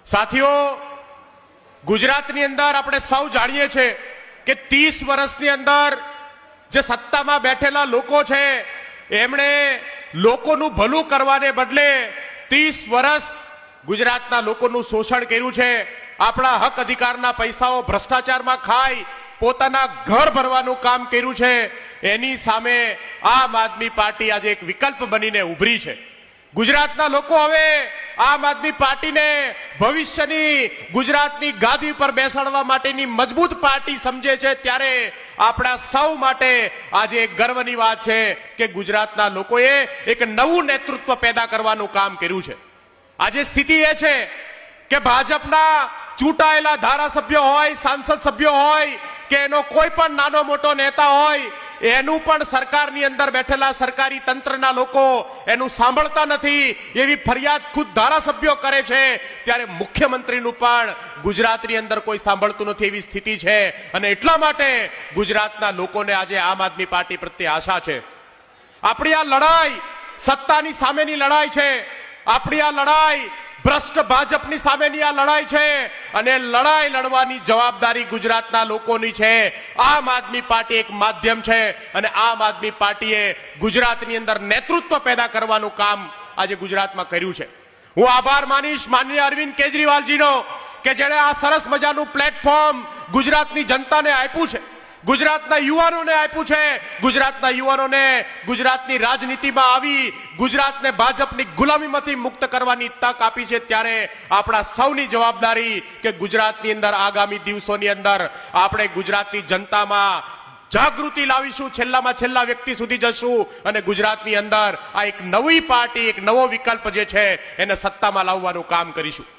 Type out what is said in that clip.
સાથીઓ, ગુજરાતની અંદર આપણે સૌ જાણીએ છીએ કે 30 વર્ષની અંદર જે સત્તામાં બેઠેલા લોકો છે એમણે લોકોનું ભલું કરવાને બદલે 30 વર્ષ ગુજરાતના લોકોનું શોષણ કર્યું છે। આપણા હક અધિકારના પૈસાઓ ભ્રષ્ટાચારમાં ખાઈ પોતાના ઘર ભરવાનું કામ કર્યું છે। એની સામે આમ આદમી પાર્ટી આજે એક વિકલ્પ બનીને ઉભરી છે। ગુજરાતના લોકો હવે આમ આદમી પાર્ટીને ભવિષ્યની ગુજરાતની ગાદી પર બેસાડવા માટેની મજબૂત પાર્ટી સમજે છે। ત્યારે આપણા સૌ માટે આજે એક ગર્વની વાત છે કે ગુજરાતના લોકોએ એક નવું નેતૃત્વ પેદા કરવાનું કામ કર્યું છે। આજે સ્થિતિ એ છે કે ભાજપના ચૂંટાયેલા ધારાસભ્યો હોય, સાંસદ સભ્યો હોય કે એનો કોઈ પણ નાનો મોટો નેતા હોય, એનું પણ સરકારની અંદર બેઠેલા સરકારી તંત્રના લોકો એનું સાંભળતા નથી એવી ફરિયાદ ખુદ ધારાસભ્યો કરે છે। ત્યારે મુખ્યમંત્રીનું પણ ગુજરાતની અંદર કોઈ સાંભળતું નથી એવી સ્થિતિ છે। અને એટલા માટે ગુજરાતના લોકોને આજે આમ આદમી પાર્ટી પ્રત્યે આશા છે। આપણી આ લડાઈ સત્તાની સામેની લડાઈ છે। આપણી આ લડાઈ ભ્રષ્ટ ભાજપની સામેની આ લડાઈ છે અને લડાઈ લડવાની જવાબદારી ગુજરાતના લોકોની છે। આમ આદમી પાર્ટી એક માધ્યમ છે અને આમ આદમી પાર્ટીએ ગુજરાતની અંદર નેતૃત્વ પેદા કરવાનું કામ આજે ગુજરાતમાં કર્યું છે। હું આભાર માનીશ માનનીય અરવિંદ કેજરીવાલજીનો કે જેણે આ સરસ મજાનું પ્લેટફોર્મ ગુજરાતની જનતાને આપ્યું છે, ગુજરાતના યુવાનોને આપ્યું છે। ગુજરાતના યુવાનોને ગુજરાતની રાજનીતિમાં આવી ગુજરાતને ભાજપની ગુલામીમાંથી મુક્ત કરવાની તક આપી છે। ત્યારે આપણા સૌની જવાબદારી કે ગુજરાતની અંદર આગામી દિવસોની અંદર આપણે ગુજરાતની જનતામાં જાગૃતિ લાવીશું, છેલ્લામાં છેલ્લા વ્યક્તિ સુધી જશું અને ગુજરાતની અંદર આ એક નવી પાર્ટી, એક નવો વિકલ્પ જે છે એને સત્તામાં લાવવાનું કામ કરીશું।